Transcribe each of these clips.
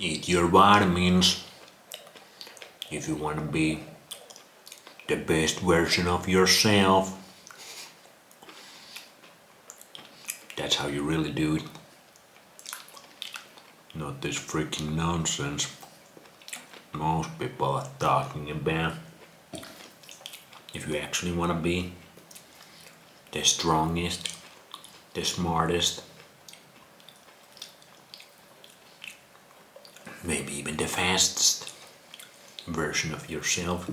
Eat your vitamins if you want to be the best version of yourself. That's how you really do it. Not this freaking nonsense most people are talking about. If you actually want to be the strongest, the smartest, maybe even the fastest version of yourself,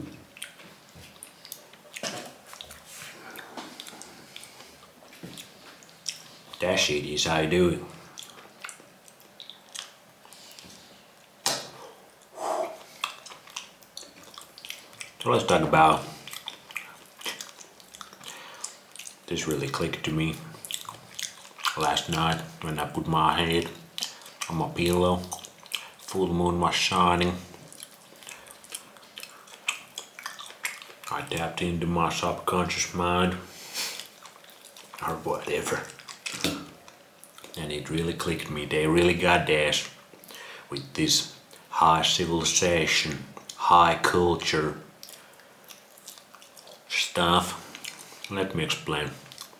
that shit is how you do it. So let's talk about, this really clicked to me last night when I put my head on my pillow. Full moon was shining. I tapped into my subconscious mind or whatever, and it really clicked me. They really got this with this high civilization, high culture stuff. Let me explain.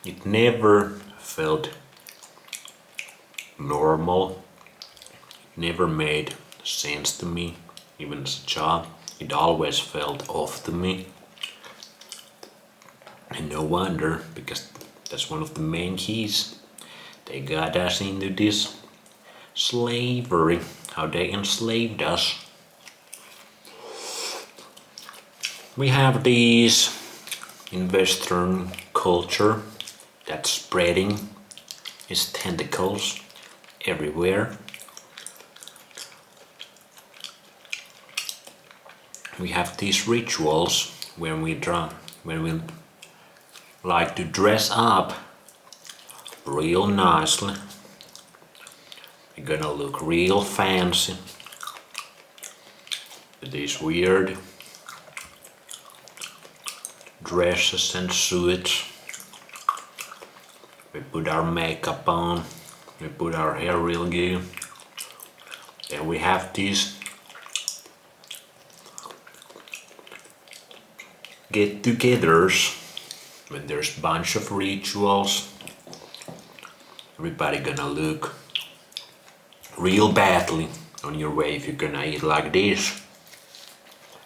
It never felt normal. It never made sense to me, even as a child. It always felt off to me. And no wonder, because that's one of the main keys. They got us into this slavery, how they enslaved us. We have these in Western culture that's spreading its tentacles everywhere. We have these rituals when we like to dress up real nicely. We're gonna look real fancy with these weird dresses and suits. We put our makeup on, we put our hair real good. Then we have these get-togethers when there's a bunch of rituals. Everybody gonna look real badly on your way if you're gonna eat like this.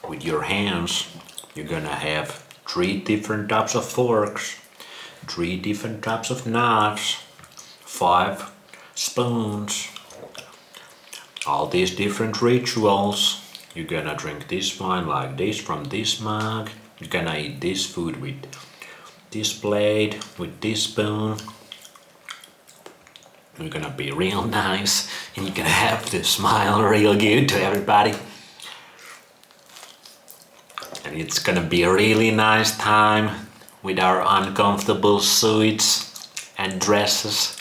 With your hands, you're gonna have 3 different types of forks, 3 different types of knives, 5 spoons, all these different rituals. You're gonna drink this wine like this from this mug. You're gonna eat this food with this plate, with this spoon. You're gonna be real nice and you're gonna have to smile real good to everybody. And it's gonna be a really nice time with our uncomfortable suits and dresses.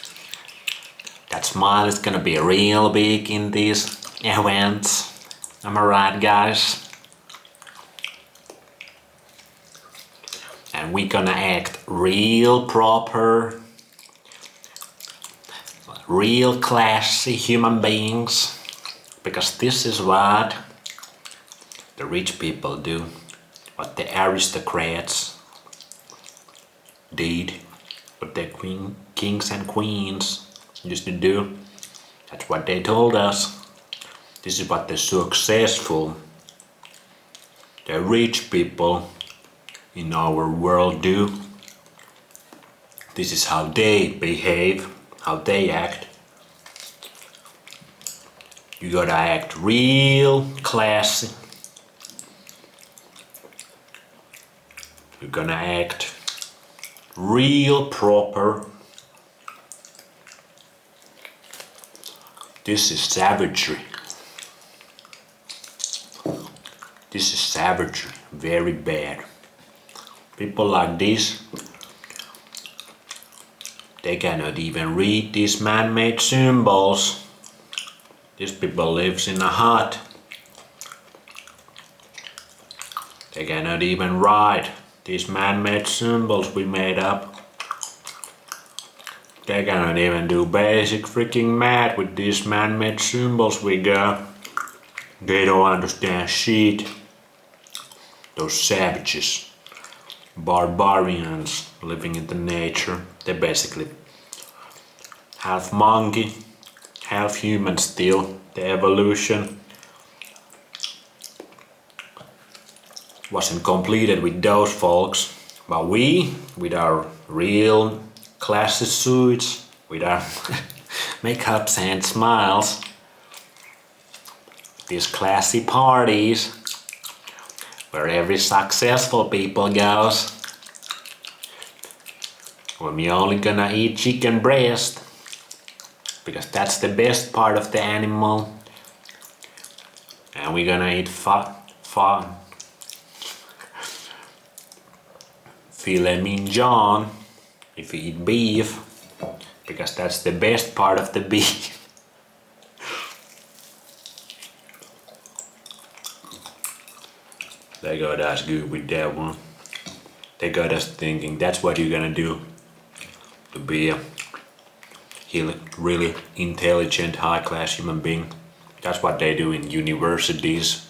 That smile is gonna be real big in these events. Am I right, guys? And we're gonna act real proper, real classy human beings, because this is what the rich people do, what the aristocrats did, what the kings and queens used to do. That's what they told us. This is what the successful, the rich people in our world do. This is how they behave, how they act. You gotta act real classy. You're gonna act real proper. This is savagery. This is savagery, very bad. People like this, they cannot even read these man-made symbols. These people lives in a hut. They cannot even write these man-made symbols we made up. They cannot even do basic freaking math with these man-made symbols we got. They don't understand shit. Those savages, barbarians living in the nature, they're basically half monkey, half human still. The evolution wasn't completed with those folks, but we, with our real classy suits, with our makeups and smiles, these classy parties where every successful people goes, when we only gonna eat chicken breast because that's the best part of the animal, and we're gonna eat filet mignon if we eat beef because that's the best part of the beef. They got us good with that one. They got us thinking that's what you're gonna do to be a really intelligent, high-class human being. That's what they do in universities.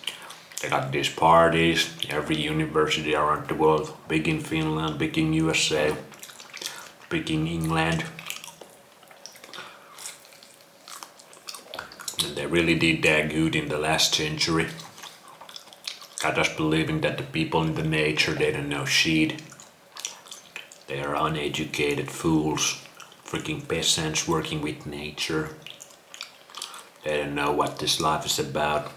They got these parties, every university around the world, big in Finland, big in USA, big in England. And they really did that good in the last century. Got us believing that the people in the nature, they don't know shit. They are uneducated fools, freaking peasants working with nature. They don't know what this life is about.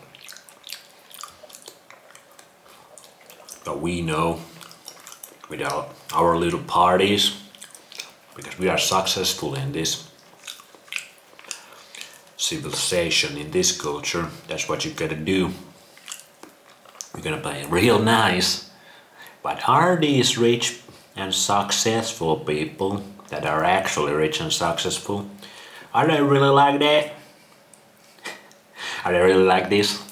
But we know, with our little parties, because we are successful in this civilization, in this culture, that's what you gotta do. You're gonna play real nice. But are these rich and successful people that are actually rich and successful, are they really like that? Are they really like this?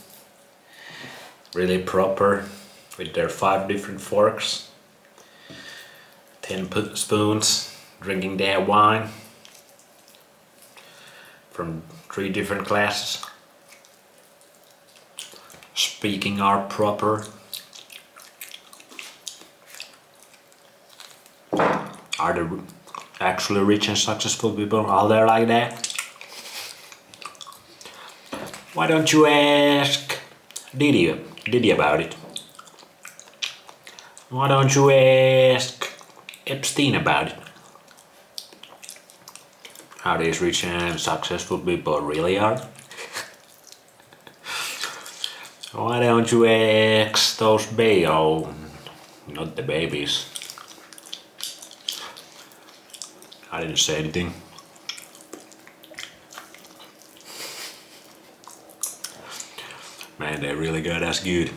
Really proper, with their 5 different forks, 10 spoons, drinking their wine from 3 different glasses, speaking our proper. Are they actually rich and successful people? Are they like that? Why don't you ask Diddy about it? Why don't you ask Epstein about it? How these rich and successful people really are? Why don't you ask those not the babies. I didn't say anything. Man, they really got us good.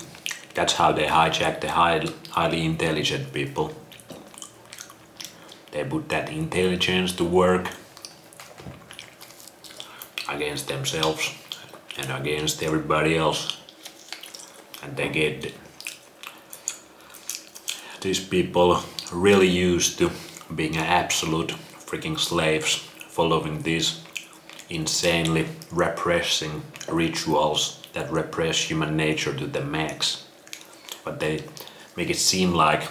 That's how they hijack the highly intelligent people. They put that intelligence to work against themselves and against everybody else. And they get these people really used to being absolute freaking slaves, following these insanely repressing rituals that repress human nature to the max. But they make it seem like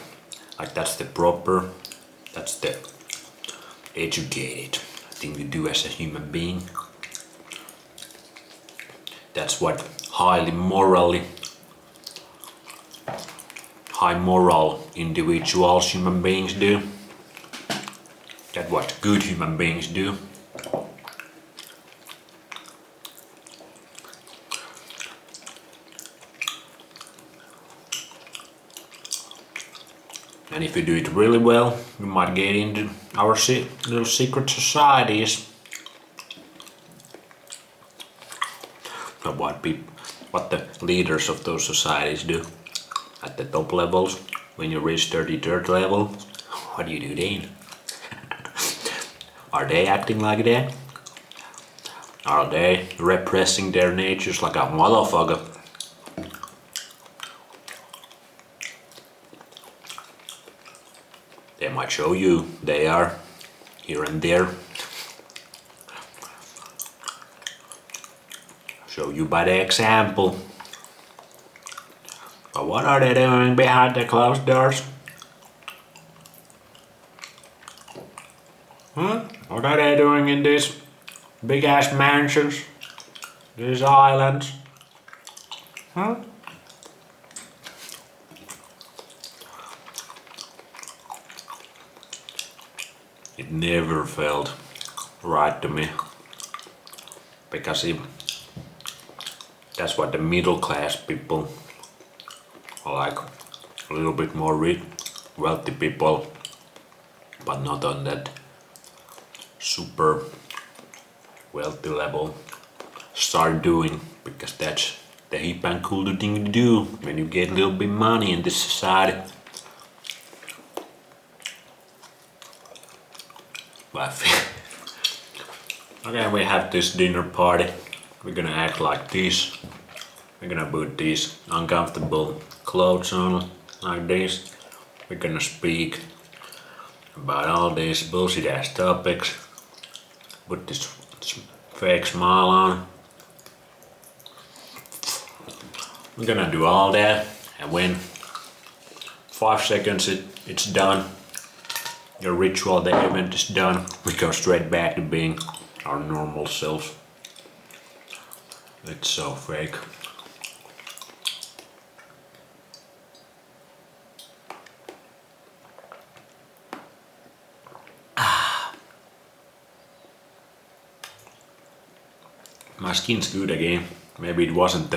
that's that's the educated thing to do as a human being. That's what high moral individuals, human beings do. That's what good human beings do. And if you do it really well, you might get into our little secret societies. But what the leaders of those societies do at the top levels, when you reach 33rd level, what do you do then? Are they acting like that? Are they repressing their natures like a motherfucker? They might show you they are here and there. Show you by the example But what are they doing behind the closed doors? Huh? What are they doing in these big ass mansions? These islands? Huh? It never felt right to me. Because that's what the middle class people, like a little bit more rich, wealthy people, but not on that super wealthy level, start doing, because that's the hip and cool thing to do when you get a little bit money in this society. But okay, we have this dinner party. We're gonna act like this. We're gonna put these uncomfortable clothes on like this. We're gonna speak about all these bullshit ass topics. Put this fake smile on. We're gonna do all that, and when 5 seconds it's done, your ritual, the event is done, we go straight back to being our normal selves. It's so fake. My skin's good again. Maybe it wasn't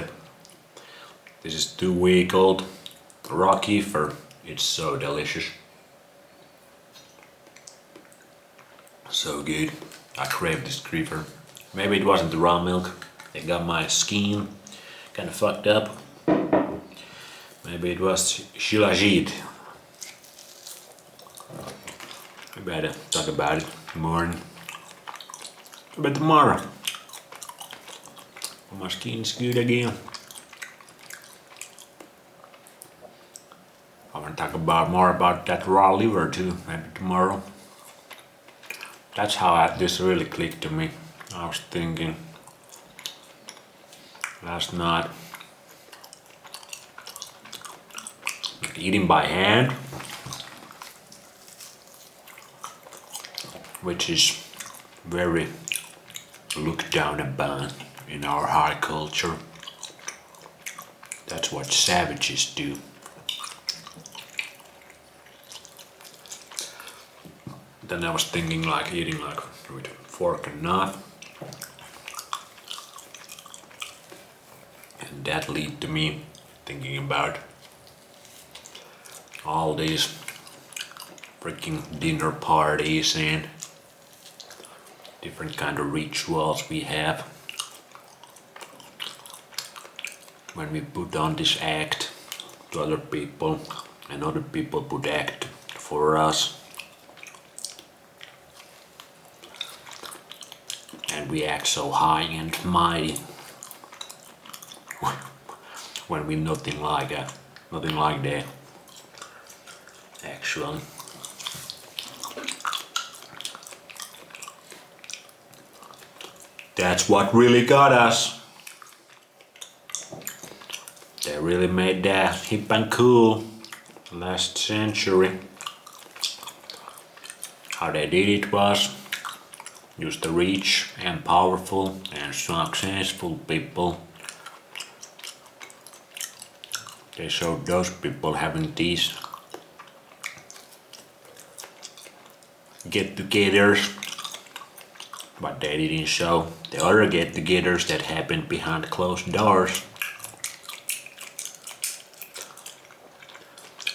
this is 2-week-old raw kefir. It's so delicious. So good. I crave this kefir. Maybe it wasn't the raw milk. It got my skin kind of fucked up. Maybe it was Civilized. Maybe I had to talk about it more. But tomorrow. My skin's good again. I want to talk more about that raw liver too, maybe tomorrow. That's how this really clicked to me. I was thinking last night, eating by hand, which is very looked down upon in our high culture. That's what savages do. Then I was thinking like eating like with fork and knife. And that led to me thinking about all these freaking dinner parties and different kind of rituals we have when we put on this act to other people and other people put act for us, and we act so high and mighty when we're nothing like that actually. That's what really got us. They really made that hip and cool last century. How they did it was use the rich and powerful and successful people. They showed those people having these get-togethers, but they didn't show the other get-togethers that happened behind closed doors.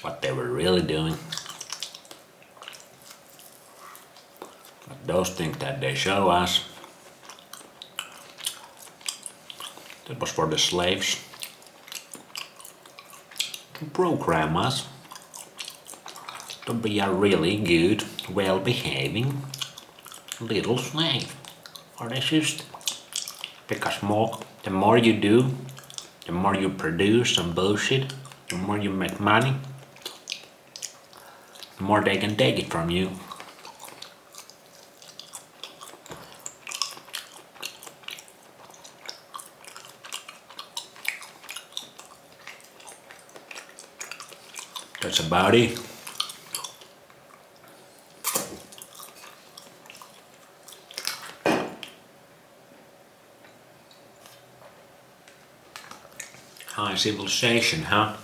What they were really doing. But those things that they show us, that was for the slaves to program us to be a really good, well-behaving little slave for the system. Because the more you do, the more you produce some bullshit, the more you make money, the more they can take it from you. That's about it. High civilization, huh?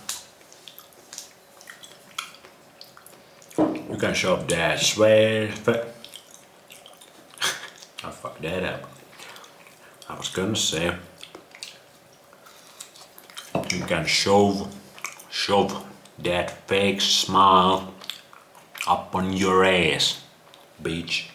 You can shop that sweat. I fucked that up. I was gonna say you can shove that fake smile up on your ass, bitch.